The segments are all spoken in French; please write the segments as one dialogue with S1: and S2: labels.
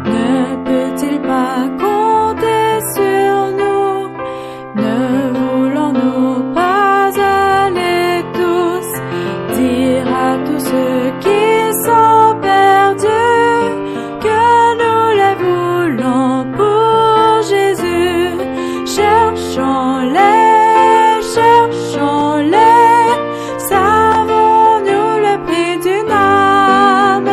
S1: Ne peut-il pas compter sur nous? Ne voulons-nous pas aller tous dire à tous ceux qui sont perdus que nous les voulons pour Jésus? Cherchons-les, savons-nous le prix d'une âme?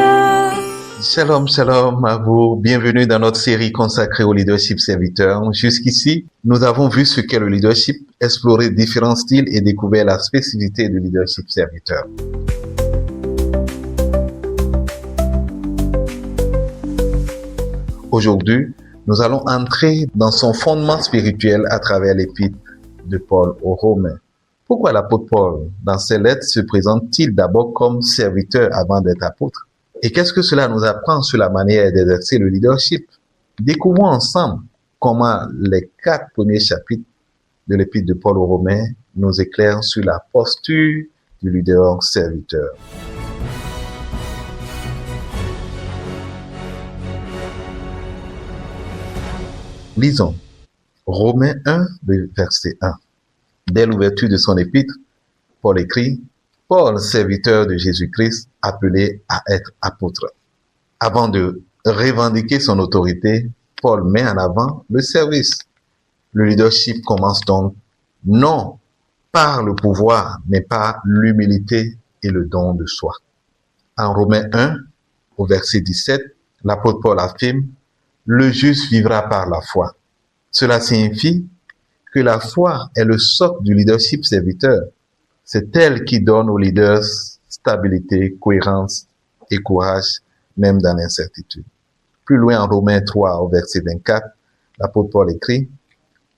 S2: Shalom, shalom à vous. Bienvenue dans notre série consacrée au leadership serviteur. Jusqu'ici, nous avons vu ce qu'est le leadership, exploré différents styles et découvert la spécificité du leadership serviteur. Aujourd'hui, nous allons entrer dans son fondement spirituel à travers l'épître de Paul aux Romains. Pourquoi l'apôtre Paul, dans ses lettres, se présente-t-il d'abord comme serviteur avant d'être apôtre? Et qu'est-ce que cela nous apprend sur la manière d'exercer le leadership? Découvrons ensemble comment les 4 premiers chapitres de l'épître de Paul aux Romains nous éclairent sur la posture du leader serviteur. Lisons Romains 1, le verset 1. Dès l'ouverture de son épître, Paul écrit: Paul, serviteur de Jésus-Christ, appelé à être apôtre. Avant de revendiquer son autorité, Paul met en avant le service. Le leadership commence donc non par le pouvoir, mais par l'humilité et le don de soi. En Romains 1, au verset 17, l'apôtre Paul affirme: le juste vivra par la foi. Cela signifie que la foi est le socle du leadership serviteur. C'est elle qui donne aux leaders stabilité, cohérence et courage, même dans l'incertitude. Plus loin en Romains 3, au verset 24, l'apôtre Paul écrit: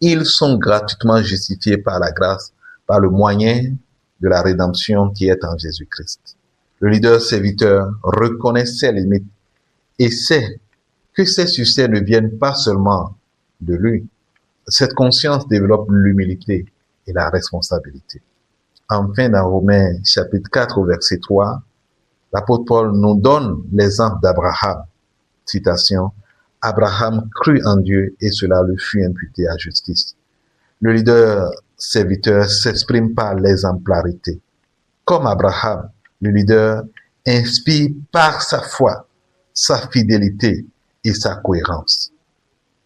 S2: ils sont gratuitement justifiés par la grâce, par le moyen de la rédemption qui est en Jésus-Christ. Le leader serviteur reconnaît ses limites et sait que ses succès ne viennent pas seulement de lui. Cette conscience développe l'humilité et la responsabilité. Enfin, dans Romains chapitre 4 au verset 3, l'apôtre Paul nous donne l'exemple d'Abraham. Citation: Abraham crut en Dieu et cela lui fut imputé à justice. Le leader serviteur s'exprime par l'exemplarité. Comme Abraham, le leader inspire par sa foi, sa fidélité et sa cohérence.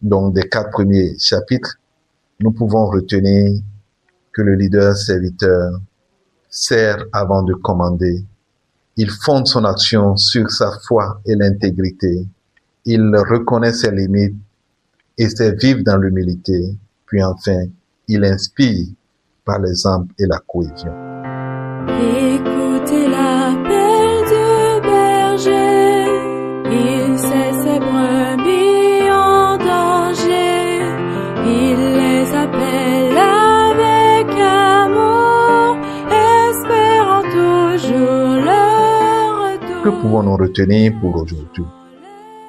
S2: Donc, des 4 premiers chapitres, nous pouvons retenir que le leader serviteur sert avant de commander. Il fonde son action sur sa foi et l'intégrité. Il reconnaît ses limites et sait vivre dans l'humilité. Puis enfin, il inspire par l'exemple et la cohésion.
S1: Écoutez l'appel du berger, il sait ses brebis en danger, il les appelle avec amour, espérant toujours leur retour.
S2: Que pouvons-nous retenir pour aujourd'hui?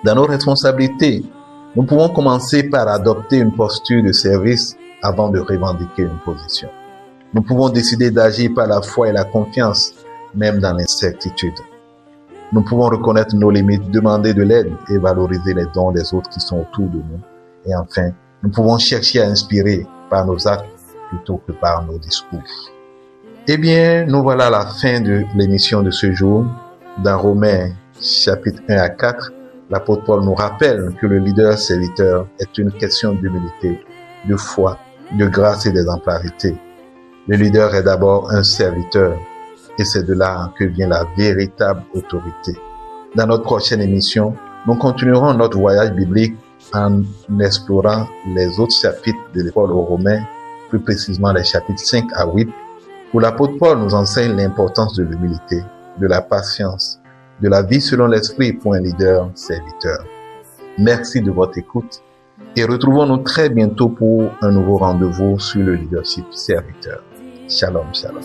S2: Dans nos responsabilités, nous pouvons commencer par adopter une posture de service avant de revendiquer une position. Nous pouvons décider d'agir par la foi et la confiance, même dans l'incertitude. Nous pouvons reconnaître nos limites, demander de l'aide et valoriser les dons des autres qui sont autour de nous. Et enfin, nous pouvons chercher à inspirer par nos actes plutôt que par nos discours. Eh bien, nous voilà à la fin de l'émission de ce jour. Dans Romains chapitre 1 à 4, l'apôtre Paul nous rappelle que le leader serviteur est une question d'humilité, de foi, de grâce et d'exemplarité. Le leader est d'abord un serviteur et c'est de là que vient la véritable autorité. Dans notre prochaine émission, nous continuerons notre voyage biblique en explorant les autres chapitres de l'Épître aux Romains, plus précisément les chapitres 5 à 8, où l'apôtre Paul nous enseigne l'importance de l'humilité, de la patience, de la vie selon l'esprit pour un leader serviteur. Merci de votre écoute et retrouvons-nous très bientôt pour un nouveau rendez-vous sur le leadership serviteur. Shalom, shalom.